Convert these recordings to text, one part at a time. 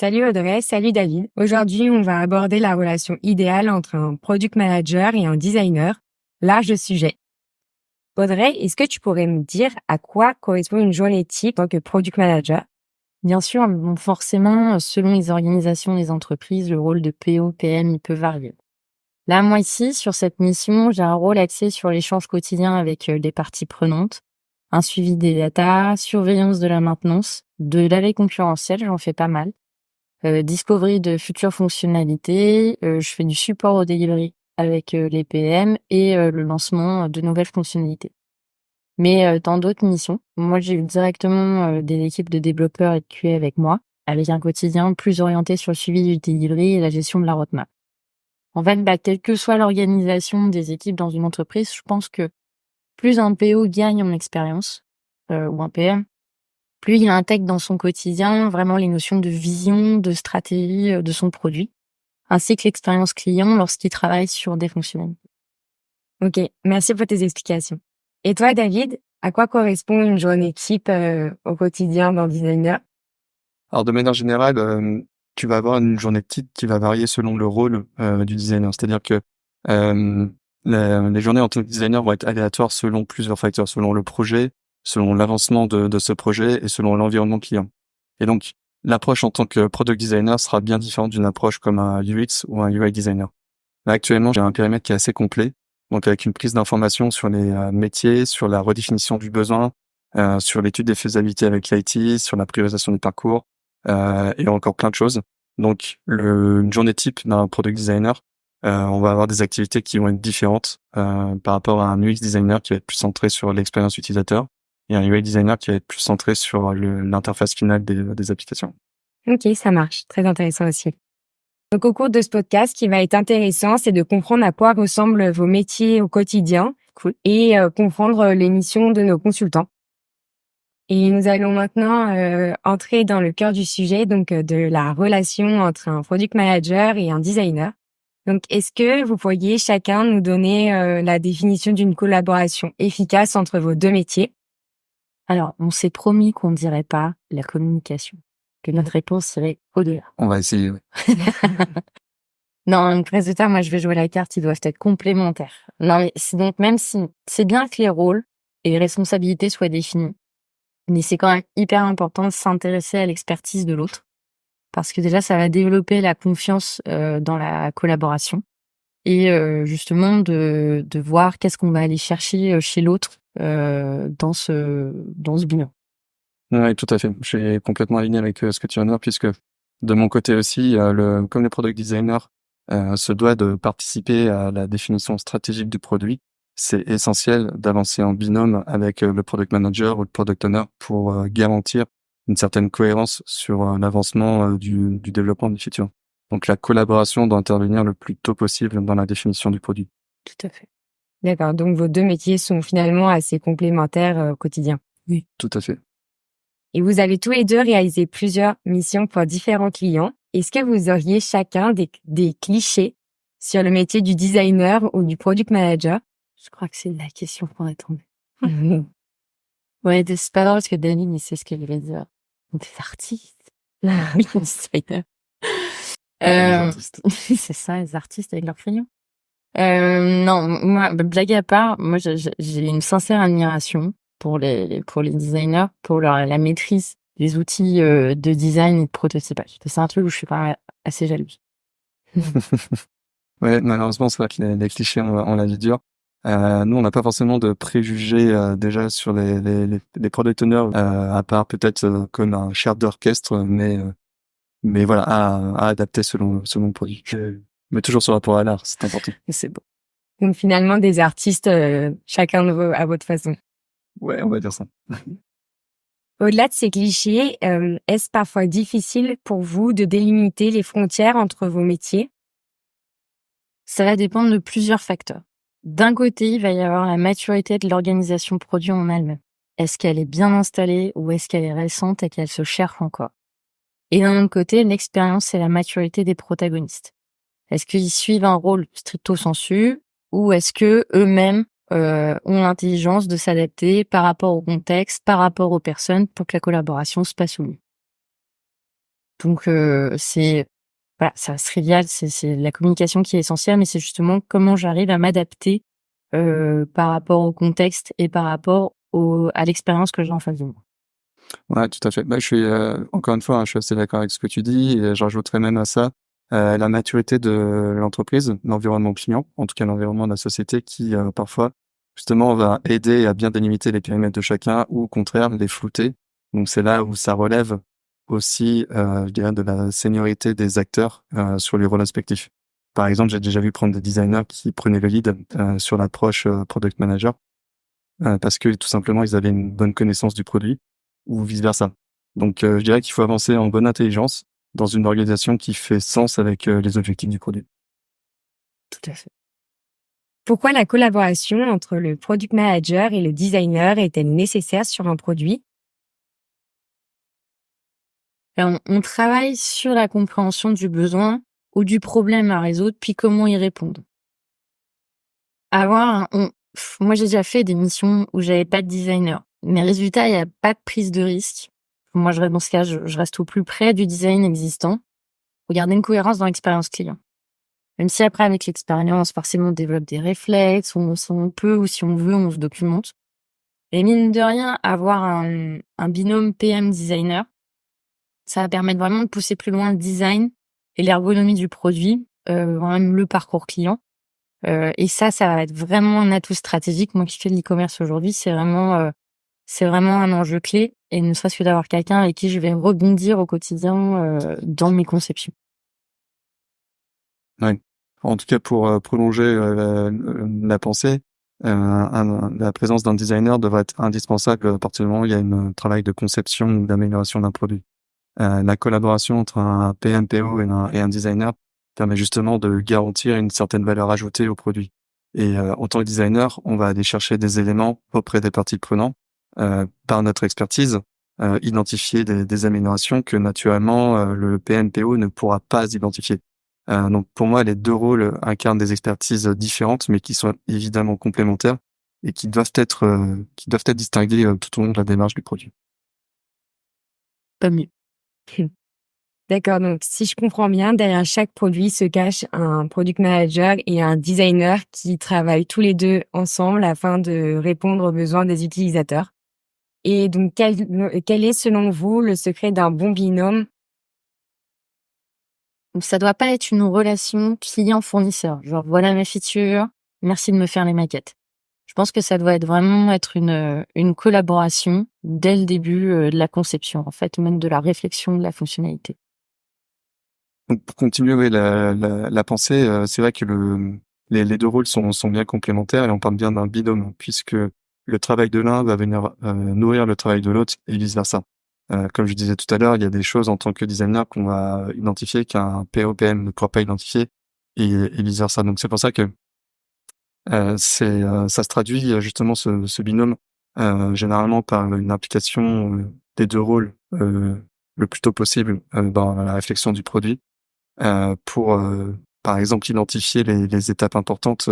Salut Audrey, salut David. Aujourd'hui, on va aborder la relation idéale entre un product manager et un designer. Large sujet. Audrey, est-ce que tu pourrais me dire à quoi correspond une journée type en tant que product manager? Bien sûr, bon, forcément, selon les organisations des entreprises, le rôle de PO, PM, il peut varier. Là, moi ici, sur cette mission, j'ai un rôle axé sur l'échange quotidien avec les parties prenantes, un suivi des data, surveillance de la maintenance, de la veille concurrentielle, j'en fais pas mal, discovery de futures fonctionnalités, je fais du support au delivery avec les PM et le lancement de nouvelles fonctionnalités. Mais dans d'autres missions, moi j'ai eu directement des équipes de développeurs et de QA avec moi, avec un quotidien plus orienté sur le suivi du delivery et la gestion de la roadmap. En fait, quelle que soit l'organisation des équipes dans une entreprise, je pense que plus un PO gagne en expérience, ou un PM, plus il intègre dans son quotidien vraiment les notions de vision, de stratégie de son produit, ainsi que l'expérience client lorsqu'il travaille sur des fonctionnalités. Ok, merci pour tes explications. Et toi, David, à quoi correspond une journée type au quotidien d'un designer? Alors de manière générale, tu vas avoir une journée type qui va varier selon le rôle du designer. C'est-à-dire que les journées en tant que designer vont être aléatoires selon plusieurs facteurs, selon le projet, selon l'avancement de ce projet et selon l'environnement client. Et donc l'approche en tant que product designer sera bien différente d'une approche comme un UX ou un UI designer. Là, actuellement, j'ai un périmètre qui est assez complet, donc avec une prise d'informations sur les métiers, sur la redéfinition du besoin, sur l'étude des faisabilités avec l'IT, sur la priorisation du parcours, et encore plein de choses. Donc, une journée type d'un product designer, on va avoir des activités qui vont être différentes par rapport à un UX designer qui va être plus centré sur l'expérience utilisateur et un UI designer qui va être plus centré sur l'interface finale des applications. Ok, ça marche. Très intéressant aussi. Donc, au cours de ce podcast, ce qui va être intéressant, c'est de comprendre à quoi ressemblent vos métiers au quotidien et comprendre les missions de nos consultants. Et nous allons maintenant entrer dans le cœur du sujet, donc de la relation entre un product manager et un designer. Donc, est-ce que vous pourriez chacun nous donner la définition d'une collaboration efficace entre vos deux métiers? Alors, on s'est promis qu'on ne dirait pas la communication, que notre réponse serait au-delà. On va essayer, oui. Non, donc résultat, moi je vais jouer la carte, ils doivent être complémentaires. Non, mais c'est donc même si c'est bien que les rôles et les responsabilités soient définis, mais c'est quand même hyper important de s'intéresser à l'expertise de l'autre, parce que déjà ça va développer la confiance dans la collaboration et justement de voir qu'est-ce qu'on va aller chercher chez l'autre dans ce binôme. Oui, tout à fait. Je suis complètement aligné avec ce que tu viens de dire, puisque de mon côté aussi, comme le product designer se doit de participer à la définition stratégique du produit, c'est essentiel d'avancer en binôme avec le product manager ou le product owner pour garantir une certaine cohérence sur l'avancement du développement du futur. Donc la collaboration doit intervenir le plus tôt possible dans la définition du produit. Tout à fait. D'accord, donc vos deux métiers sont finalement assez complémentaires au quotidien. Oui. Tout à fait. Et vous avez tous les deux réalisé plusieurs missions pour différents clients. Est-ce que vous auriez chacun des clichés sur le métier du designer ou du product manager? Je crois que c'est la question qu'on attendait. Ouais, c'est pas drôle parce que David, il sait ce qu'elle veut dire. Des artistes. Designer. C'est ça, les artistes avec leurs crayons. Non, moi, blague à part, moi, j'ai une sincère admiration pour les designers, pour la maîtrise des outils de design et de prototypage. C'est un truc où je suis pas assez jalouse. Ouais, malheureusement, c'est vrai que les clichés, on l'a dit dur. Nous, on n'a pas forcément de préjugés déjà sur les product owners, à part peut-être comme un chef d'orchestre, mais voilà, à adapter selon le produit. Mais toujours sur rapport à l'art, c'est important. C'est beau. Donc finalement des artistes, chacun à votre façon. Ouais, on va dire ça. Au-delà de ces clichés, est-ce parfois difficile pour vous de délimiter les frontières entre vos métiers? Ça va dépendre de plusieurs facteurs. D'un côté, il va y avoir la maturité de l'organisation produit en elle-même. Est-ce qu'elle est bien installée ou est-ce qu'elle est récente et qu'elle se cherche encore? Et d'un autre côté, l'expérience et la maturité des protagonistes. Est-ce qu'ils suivent un rôle stricto sensu ou est-ce que eux-mêmes ont l'intelligence de s'adapter par rapport au contexte, par rapport aux personnes pour que la collaboration se passe au mieux? Donc c'est voilà, ça se trivial, c'est la communication qui est essentielle, mais c'est justement comment j'arrive à m'adapter par rapport au contexte et par rapport à l'expérience que j'ai en face de moi. Ouais, tout à fait. Bah, je suis encore une fois, hein, je suis assez d'accord avec ce que tu dis et je rajouterais même à ça la maturité de l'entreprise, l'environnement client, en tout cas l'environnement de la société qui parfois justement va aider à bien délimiter les périmètres de chacun ou au contraire les flouter. Donc c'est là où ça relève aussi, je dirais, de la seniorité des acteurs sur les rôles respectifs. Par exemple, j'ai déjà vu prendre des designers qui prenaient le lead sur l'approche product manager parce que tout simplement ils avaient une bonne connaissance du produit ou vice versa. Donc je dirais qu'il faut avancer en bonne intelligence dans une organisation qui fait sens avec les objectifs du produit. Tout à fait. Pourquoi la collaboration entre le product manager et le designer est-elle nécessaire sur un produit? Alors, on travaille sur la compréhension du besoin ou du problème à résoudre, puis comment y répondre. Moi, j'ai déjà fait des missions où j'avais pas de designer. Mais résultat, il y a pas de prise de risque. Moi, dans ce cas, je reste au plus près du design existant pour garder une cohérence dans l'expérience client. Même si après, avec l'expérience, forcément, on développe des réflexes, si on peut ou si on veut, on se documente. Et mine de rien, avoir un binôme PM-designer, ça va permettre vraiment de pousser plus loin le design et l'ergonomie du produit, même le parcours client. Et ça va être vraiment un atout stratégique. Moi qui fais de l'e-commerce aujourd'hui, c'est vraiment un enjeu clé. Et ne serait-ce que d'avoir quelqu'un avec qui je vais rebondir au quotidien dans mes conceptions. Ouais. En tout cas, pour prolonger la pensée, la présence d'un designer devrait être indispensable à partir du moment où il y a un travail de conception ou d'amélioration d'un produit. La collaboration entre un PMPO et un designer permet justement de garantir une certaine valeur ajoutée au produit. Et en tant que designer, on va aller chercher des éléments auprès des parties prenantes par notre expertise, identifier des améliorations que naturellement le PMPO ne pourra pas identifier. Donc pour moi, les deux rôles incarnent des expertises différentes, mais qui sont évidemment complémentaires et qui doivent être distinguées tout au long de la démarche du produit. Pas mieux. D'accord, donc si je comprends bien, derrière chaque produit se cache un product manager et un designer qui travaillent tous les deux ensemble afin de répondre aux besoins des utilisateurs. Et donc, quel est selon vous le secret d'un bon binôme? Donc ça doit pas être une relation client-fournisseur. Genre, voilà mes features, merci de me faire les maquettes. Je pense que ça doit vraiment être une collaboration dès le début de la conception, en fait, même de la réflexion de la fonctionnalité. Donc pour continuer la pensée, c'est vrai que les deux rôles sont bien complémentaires et on parle bien d'un binôme puisque le travail de l'un va venir nourrir le travail de l'autre et vice versa. Comme je disais tout à l'heure, il y a des choses en tant que designer qu'on va identifier qu'un POPM ne pourra pas identifier et vice versa. Donc c'est pour ça que ça se traduit justement ce binôme généralement par une implication des deux rôles le plus tôt possible dans la réflexion du produit pour par exemple identifier les étapes importantes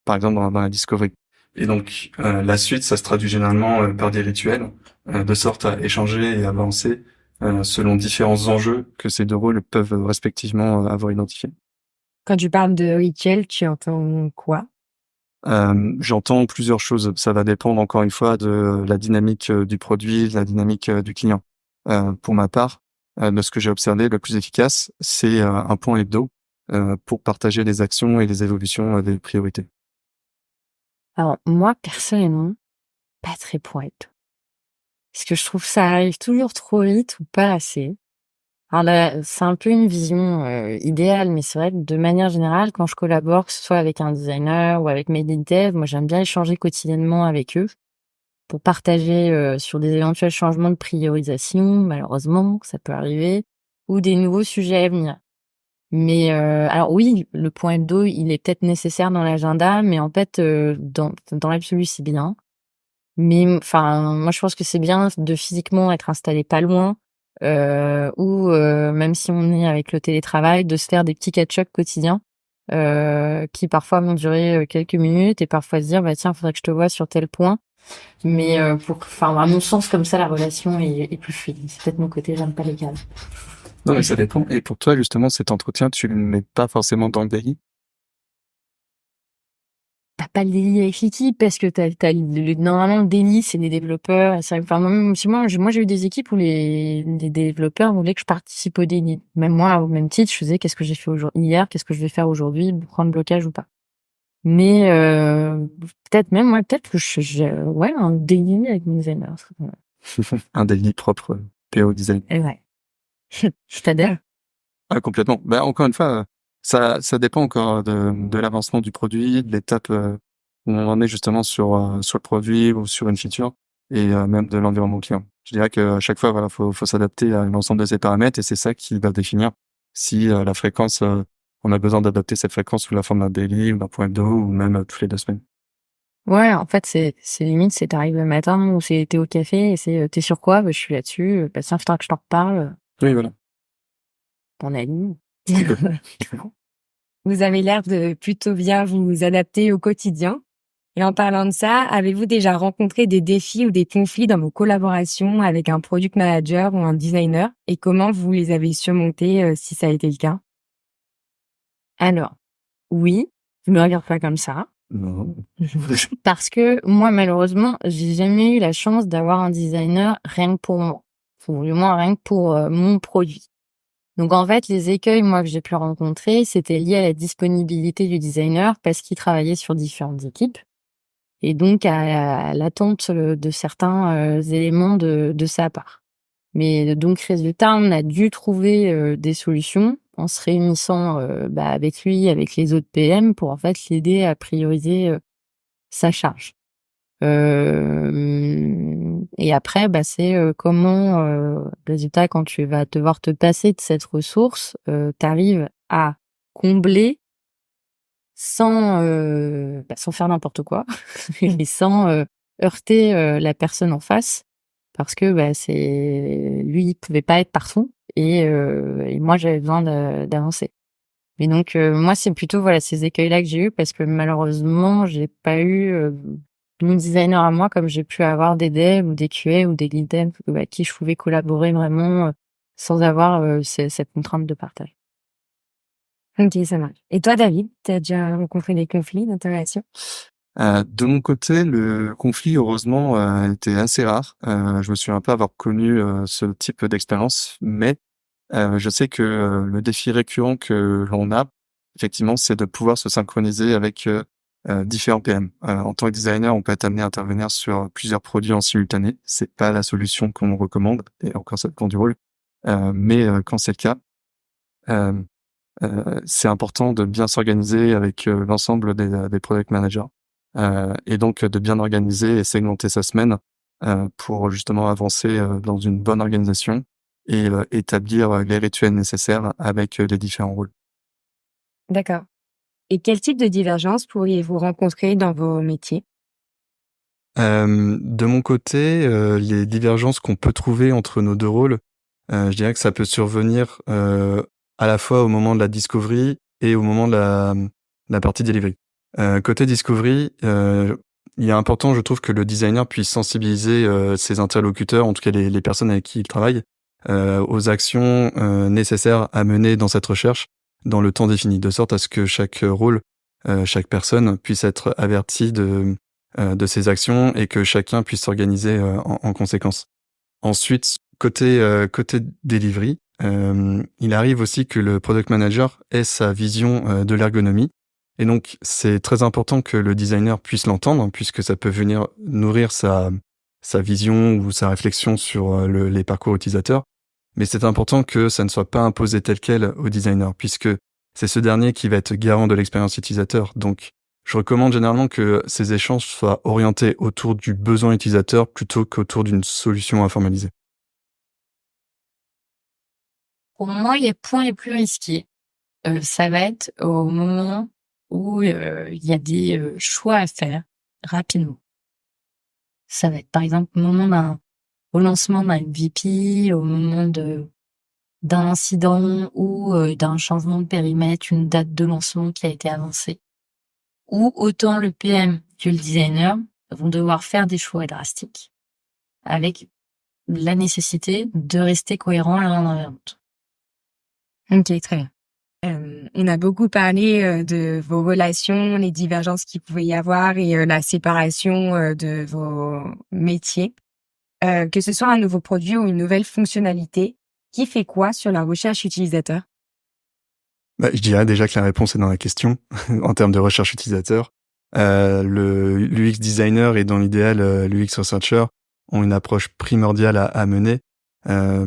par exemple dans la discovery. Et donc la suite, ça se traduit généralement par des rituels de sorte à échanger et avancer selon différents enjeux que ces deux rôles peuvent respectivement avoir identifiés. Quand tu parles de rituel, tu entends quoi? J'entends plusieurs choses. Ça va dépendre encore une fois de la dynamique du produit, de la dynamique du client. Pour ma part, de ce que j'ai observé, le plus efficace, c'est un point hebdo pour partager les actions et les évolutions des priorités. Alors, moi, personnellement, pas très pour être. Parce que je trouve que ça arrive toujours trop vite ou pas assez. Alors là, c'est un peu une vision idéale, mais c'est vrai que de manière générale, quand je collabore, que ce soit avec un designer ou avec mes lead dev, moi j'aime bien échanger quotidiennement avec eux pour partager sur des éventuels changements de priorisation, malheureusement, ça peut arriver, ou des nouveaux sujets à venir. Mais alors oui, le point hebdo, il est peut-être nécessaire dans l'agenda, mais en fait, dans l'absolu, c'est bien. Mais enfin, moi je pense que c'est bien de physiquement être installé pas loin, ou même si on est avec le télétravail, de se faire des petits catch-up quotidiens qui parfois vont durer quelques minutes et parfois se dire bah tiens, faudrait que je te voie sur tel point. Mais à mon sens, comme ça, la relation est plus fluide. C'est peut-être mon côté, j'aime pas les cadres. Non, mais ça dépend. Et pour toi, justement, cet entretien, tu le mets pas forcément dans le daily? T'as pas le daily avec l'équipe parce que normalement le daily c'est des développeurs. Et enfin, moi j'ai eu des équipes où les développeurs voulaient que je participe au daily. Même moi, au même titre, je faisais qu'est-ce que j'ai fait hier, qu'est-ce que je vais faire aujourd'hui, prendre blocage ou pas. Mais peut-être que ouais, un daily avec mes designers. Un daily propre PO design. Et ouais, je t'adhère. Ah, complètement. Ben, encore une fois, ça dépend encore de l'avancement du produit, de l'étape où on en est justement sur le produit ou sur une feature et même de l'environnement client. Je dirais que à chaque fois, voilà, faut s'adapter à l'ensemble de ces paramètres et c'est ça qui va définir si la fréquence, on a besoin d'adapter cette fréquence sous la forme d'un daily ou d'un point hebdo ou même toutes les 2 semaines. Ouais, en fait, c'est limite, c'est t'arrives le matin ou t'es au café et c'est t'es sur quoi? Bah, je suis là-dessus. Bah, tiens, faudra que je t'en reparle. Oui, voilà. Ton ami. Vous avez l'air de plutôt bien vous adapter au quotidien. Et en parlant de ça, avez-vous déjà rencontré des défis ou des conflits dans vos collaborations avec un product manager ou un designer? Et comment vous les avez surmontés si ça a été le cas? Alors, oui, je me regarde pas comme ça. Non. Parce que moi, malheureusement, j'ai jamais eu la chance d'avoir un designer rien que pour moi. Ou du moins rien que pour mon produit. Donc en fait, les écueils, moi, que j'ai pu rencontrer, c'était lié à la disponibilité du designer parce qu'il travaillait sur différentes équipes. Et donc à l'attente de certains éléments de sa part. Mais donc résultat, on a dû trouver des solutions en se réunissant avec lui, avec les autres PM pour en fait l'aider à prioriser sa charge. Et après, c'est comment résultat quand tu vas devoir te passer de cette ressource, t'arrives à combler sans faire n'importe quoi et sans heurter la personne en face parce que c'est lui il pouvait pas être partout et moi j'avais besoin d'avancer. Mais donc moi c'est plutôt voilà ces écueils-là que j'ai eu parce que malheureusement j'ai pas eu mon designer à moi comme j'ai pu avoir des devs ou des QA ou des lead devs avec qui je pouvais collaborer vraiment sans avoir cette contrainte de partage. Ok, ça marche. Et toi, David, t'as déjà rencontré des conflits d'intégration? De mon côté, le conflit, heureusement, était assez rare. Je me souviens pas avoir connu ce type d'expérience, mais je sais que le défi récurrent que l'on a, effectivement, c'est de pouvoir se synchroniser avec différents PM. En tant que designer, on peut être amené à intervenir sur plusieurs produits en simultané. C'est pas la solution qu'on recommande, et encore ça dépend du rôle. Mais quand c'est le cas, euh, c'est important de bien s'organiser avec l'ensemble des product managers et donc de bien organiser et segmenter sa semaine pour justement avancer dans une bonne organisation et établir les rituels nécessaires avec les différents rôles. D'accord. Et quel type de divergence pourriez-vous rencontrer dans vos métiers? De mon côté, les divergences qu'on peut trouver entre nos deux rôles, je dirais que ça peut survenir à la fois au moment de la discovery et au moment de la partie delivery. Côté discovery, il est important, je trouve, que le designer puisse sensibiliser ses interlocuteurs, en tout cas les personnes avec qui il travaille, aux actions nécessaires à mener dans cette recherche dans le temps défini, de sorte à ce que chaque rôle, chaque personne puisse être avertie de ses actions et que chacun puisse s'organiser en conséquence. Ensuite, côté delivery, il arrive aussi que le product manager ait sa vision de l'ergonomie. Et donc, c'est très important que le designer puisse l'entendre, puisque ça peut venir nourrir sa vision ou sa réflexion sur les parcours utilisateurs. Mais c'est important que ça ne soit pas imposé tel quel au designer, puisque c'est ce dernier qui va être garant de l'expérience utilisateur. Donc, je recommande généralement que ces échanges soient orientés autour du besoin utilisateur plutôt qu'autour d'une solution à formaliser. Pour moi, les points les plus risqués, ça va être au moment où il y a des choix à faire rapidement. Ça va être par exemple au lancement d'un MVP, au moment d'un incident ou d'un changement de périmètre, une date de lancement qui a été avancée. Où autant le PM que le designer vont devoir faire des choix drastiques avec la nécessité de rester cohérents l'un dans l'autre. Ok, très bien. On a beaucoup parlé de vos relations, les divergences qu'il pouvait y avoir et la séparation de vos métiers. Que ce soit un nouveau produit ou une nouvelle fonctionnalité, qui fait quoi sur la recherche utilisateur? Je dirais déjà que la réponse est dans la question. En termes de recherche utilisateur, l'UX designer et dans l'idéal l'UX researcher ont une approche primordiale à mener,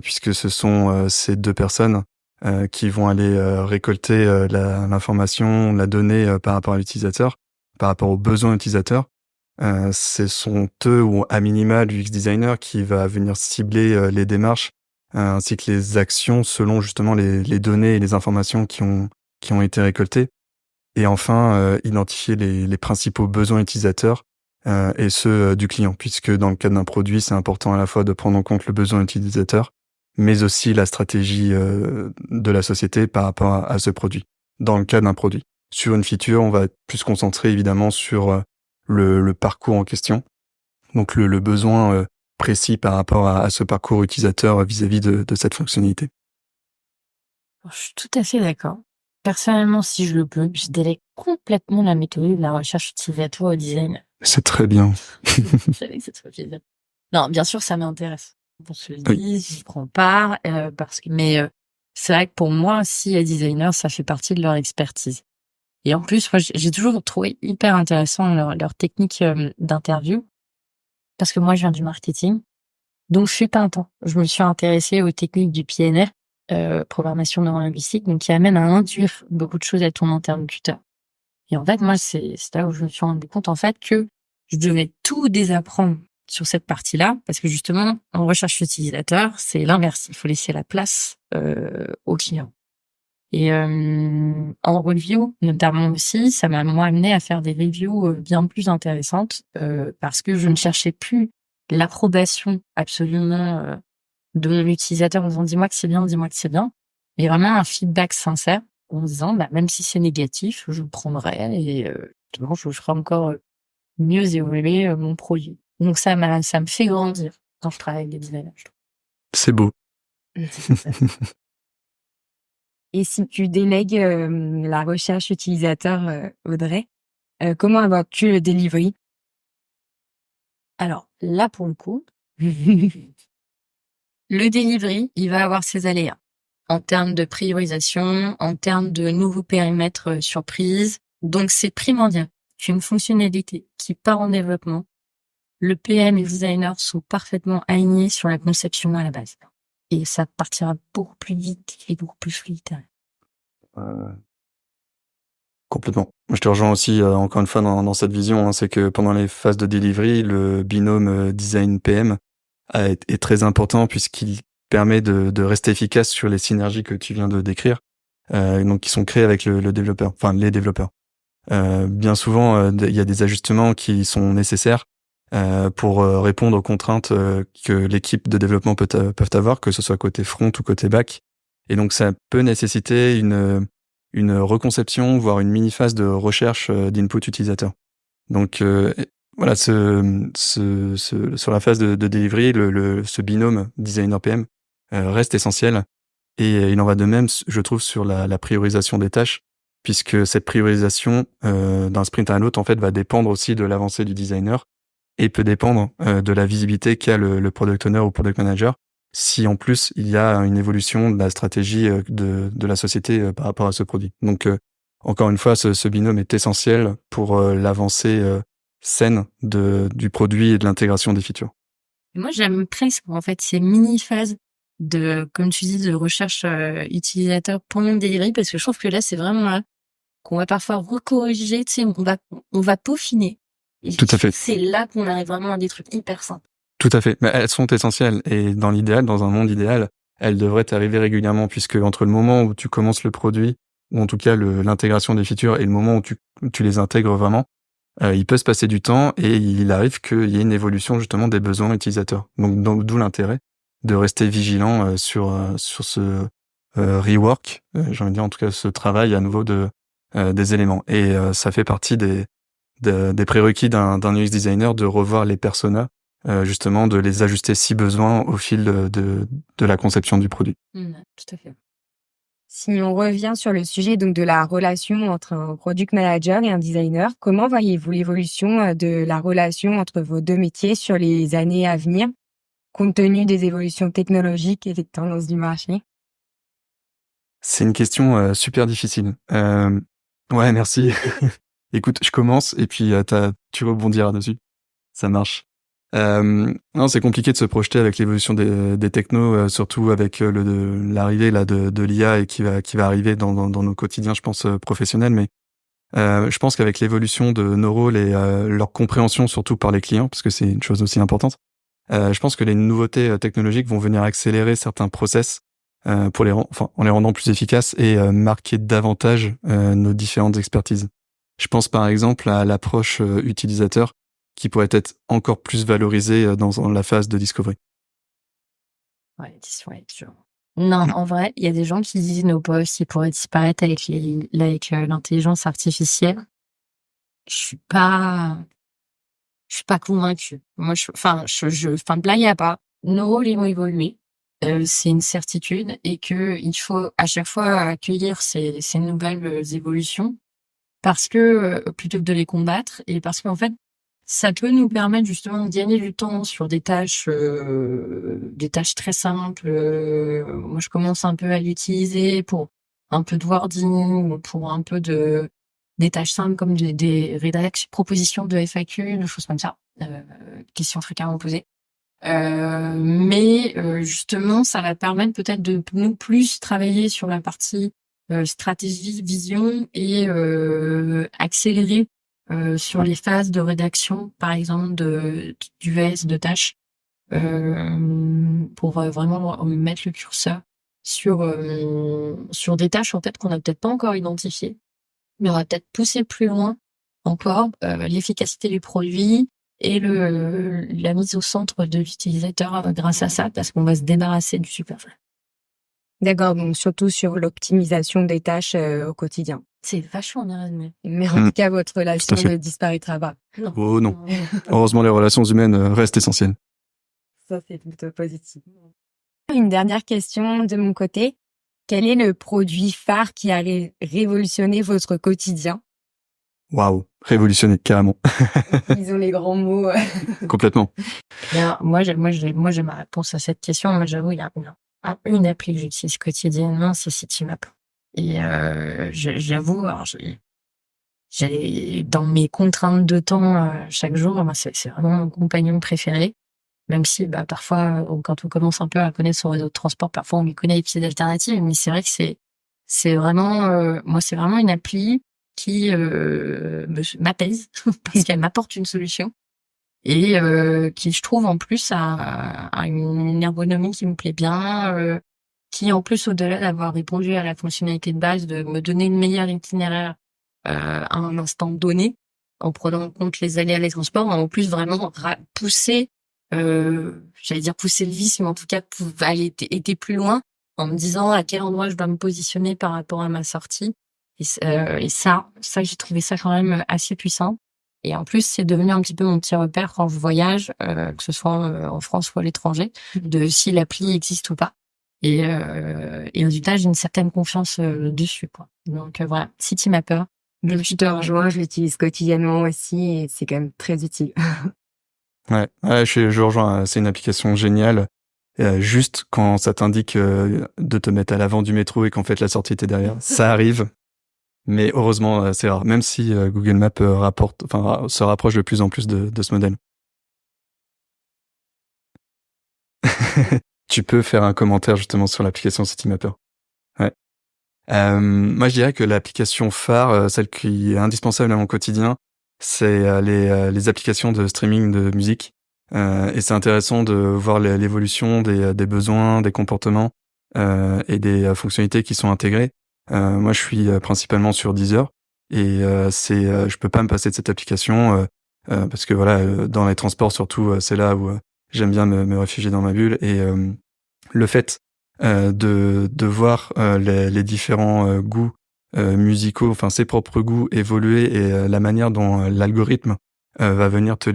puisque ce sont ces deux personnes qui vont aller récolter l'information, la donnée par rapport à l'utilisateur, par rapport aux besoins utilisateurs. Ce sont eux ou à minima l'UX designer qui va venir cibler les démarches ainsi que les actions selon justement les données et les informations qui ont été récoltées. Et enfin, identifier les principaux besoins utilisateurs et ceux du client, puisque dans le cadre d'un produit, c'est important à la fois de prendre en compte le besoin utilisateur, mais aussi la stratégie de la société par rapport à ce produit. Dans le cas d'un produit. Sur une feature, on va être plus concentré évidemment sur le parcours en question, donc le besoin précis par rapport à ce parcours utilisateur vis-à-vis de cette fonctionnalité. Je suis tout à fait d'accord. Personnellement, si je le peux, je délègue complètement la méthode de la recherche utilisateur au design. C'est très bien. Je savais que ça te ferait plaisir. Non, bien sûr, ça m'intéresse. Pour se le dire, j'y prends part, mais c'est vrai que pour moi, si les designers, ça fait partie de leur expertise. Et en plus, moi, j'ai toujours trouvé hyper intéressant leur technique d'interview, parce que moi, je viens du marketing. Donc, je suis pas un temps. Je me suis intéressée aux techniques du PNL, programmation neurolinguistique, donc qui amène à induire beaucoup de choses à ton interlocuteur. Et en fait, moi, c'est là où je me suis rendu compte, en fait, que je devais tout désapprendre sur cette partie-là, parce que justement, en recherche utilisateur, c'est l'inverse. Il faut laisser la place au client. Et en review, notamment aussi, ça m'a moi amené à faire des reviews bien plus intéressantes, parce que je ne cherchais plus l'approbation absolument de mon utilisateur en disant dis-moi que c'est bien, mais vraiment un feedback sincère en me disant même si c'est négatif, je le prendrai et justement je ferai encore mieux évoluer mon produit. Donc ça me fait grandir quand je travaille avec des designers. C'est beau. Et si tu délègues la recherche utilisateur, Audrey, comment abordes-tu le delivery? Alors là, pour le coup, le delivery, il va avoir ses aléas en termes de priorisation, en termes de nouveaux périmètres surprises. Donc c'est primordial qu'une fonctionnalité qui part en développement, le PM et le designer sont parfaitement alignés sur la conception à la base. Et ça partira beaucoup plus vite et beaucoup plus fluide. Complètement. Je te rejoins aussi encore une fois dans cette vision, c'est que pendant les phases de delivery, le binôme design PM est très important puisqu'il permet de rester efficace sur les synergies que tu viens de décrire, donc qui sont créées avec le développeur, enfin les développeurs. Bien souvent, il y a des ajustements qui sont nécessaires pour répondre aux contraintes que l'équipe de développement peuvent avoir, que ce soit côté front ou côté back. Et donc ça peut nécessiter une reconception, voire une mini-phase de recherche d'input utilisateur. Donc voilà, sur la phase de delivery, ce binôme designer-PM reste essentiel. Et il en va de même, je trouve, sur la priorisation des tâches, puisque cette priorisation d'un sprint à un autre, en fait, va dépendre aussi de l'avancée du designer et peut dépendre de la visibilité qu'a le product owner ou product manager, si en plus il y a une évolution de la stratégie de la société par rapport à ce produit. Donc encore une fois, ce binôme est essentiel pour l'avancée saine du produit et de l'intégration des features. Moi, j'aime presque en fait ces mini-phases de, comme tu dis, de recherche utilisateur pendant le delivery, parce que je trouve que là, c'est vraiment là qu'on va parfois recorriger, tu sais, on va peaufiner. Et tout à fait. C'est là qu'on arrive vraiment à des trucs hyper simples. Tout à fait. Mais elles sont essentielles. Et dans l'idéal, dans un monde idéal, elles devraient arriver régulièrement, puisque entre le moment où tu commences le produit, ou en tout cas l'intégration des features, et le moment où tu les intègres vraiment, il peut se passer du temps et il arrive qu'il y ait une évolution justement des besoins utilisateurs. Donc d'où l'intérêt de rester vigilant sur ce rework, j'ai envie de dire en tout cas ce travail à nouveau des éléments. Et ça fait partie des prérequis d'un UX designer de revoir les personas, justement de les ajuster si besoin au fil de la conception du produit. Tout à fait. Si on revient sur le sujet donc de la relation entre un product manager et un designer, comment voyez-vous l'évolution de la relation entre vos deux métiers sur les années à venir, compte tenu des évolutions technologiques et des tendances du marché? C'est une question super difficile. Ouais, merci. Écoute, je commence et puis tu rebondiras dessus. Ça marche. Non, c'est compliqué de se projeter avec l'évolution des technos, surtout avec l'arrivée là de l'IA et qui va arriver dans nos quotidiens, je pense professionnels. Mais je pense qu'avec l'évolution de nos rôles et leur compréhension, surtout par les clients, parce que c'est une chose aussi importante, je pense que les nouveautés technologiques vont venir accélérer certains process pour en les rendant plus efficaces et marquer davantage nos différentes expertises. Je pense par exemple à l'approche utilisateur qui pourrait être encore plus valorisée dans la phase de discovery. Ouais, non, en vrai, il y a des gens qui disent nos postes, ils pourraient disparaître avec l'intelligence artificielle. Je suis pas convaincue. Moi, blague à part. Nos rôles, ils vont évoluer. C'est une certitude et que il faut à chaque fois accueillir ces nouvelles évolutions parce que plutôt que de les combattre et parce qu'en fait, ça peut nous permettre justement de gagner du temps sur des tâches très simples. Moi, je commence un peu à l'utiliser pour un peu de wording ou pour un peu des tâches simples comme des rédactions, propositions de FAQ, des choses comme ça, questions fréquemment posées. Mais justement, ça va permettre peut-être de nous plus travailler sur la partie stratégie, vision et accélérer sur les phases de rédaction, par exemple d'US, de tâches, pour vraiment mettre le curseur sur des tâches en fait qu'on n'a peut-être pas encore identifiées, mais on va peut-être pousser plus loin encore l'efficacité du produit et la mise au centre de l'utilisateur grâce à ça, parce qu'on va se débarrasser du superflu. D'accord, donc surtout sur l'optimisation des tâches au quotidien. C'est vachement bien résumé. Mais en tout cas, votre relation ne disparaîtra pas. Non. Oh non. Heureusement, les relations humaines restent essentielles. Ça, c'est plutôt positif. Une dernière question de mon côté. Quel est le produit phare qui a révolutionné votre quotidien? Waouh, révolutionné, carrément. Ils ont les grands mots. Complètement. Bien, moi, j'ai ma réponse à cette question. Moi, j'avoue, il y a une appli que j'utilise quotidiennement, c'est Citymap. Et j'avoue, alors j'ai dans mes contraintes de temps chaque jour, c'est vraiment mon compagnon préféré. Même si parfois, quand on commence un peu à connaître son réseau de transport, parfois on lui connaît les petites alternatives. Mais c'est vrai que c'est vraiment, moi, c'est vraiment une appli qui m'apaise parce qu'elle m'apporte une solution et qui, je trouve, en plus a une ergonomie qui me plaît bien, qui, en plus, au-delà d'avoir répondu à la fonctionnalité de base de me donner le meilleur itinéraire à un instant donné, en prenant en compte les aléas des transports, en plus vraiment pousser, j'allais dire pousser le vice, mais en tout cas aller était plus loin en me disant à quel endroit je dois me positionner par rapport à ma sortie. Et ça, j'ai trouvé ça quand même assez puissant. Et en plus, c'est devenu un petit peu mon petit repère quand je voyage, que ce soit en France ou à l'étranger, de si l'appli existe ou pas. Et résultat, j'ai une certaine confiance dessus, quoi. Donc voilà, Citymapper. Je te rejoins, je l'utilise quotidiennement aussi et c'est quand même très utile. Ouais, je rejoins. C'est une application géniale. Juste quand ça t'indique de te mettre à l'avant du métro et qu'en fait la sortie était derrière, ça arrive. Mais heureusement, c'est rare. Même si Google Maps se rapproche de plus en plus de ce modèle. Tu peux faire un commentaire justement sur l'application Citymapper. Ouais. Moi, je dirais que l'application phare, celle qui est indispensable à mon quotidien, c'est les applications de streaming de musique. Et c'est intéressant de voir l'évolution des besoins, des comportements et des fonctionnalités qui sont intégrées. Moi, je suis principalement sur Deezer et je peux pas me passer de cette application parce que voilà, dans les transports surtout, c'est là où j'aime bien me réfugier dans ma bulle et le fait de voir les différents goûts musicaux, enfin ses propres goûts évoluer et la manière dont l'algorithme va venir te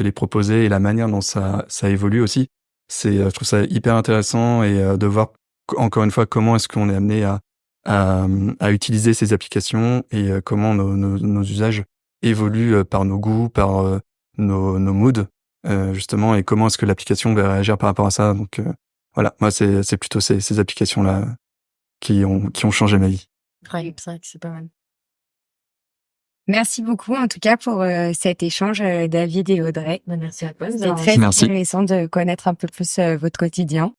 les proposer et la manière dont ça évolue aussi, je trouve ça hyper intéressant et de voir encore une fois comment est-ce qu'on est amené à utiliser ces applications et comment nos usages évoluent par nos goûts, par nos moods, justement, et comment est-ce que l'application va réagir par rapport à ça. Donc voilà, moi c'est plutôt ces applications-là qui ont changé ma vie. Ouais, c'est vrai que c'est pas mal. Merci beaucoup en tout cas pour cet échange, David et Audrey. Merci à toi. C'était très Merci. intéressant de connaître un peu plus votre quotidien.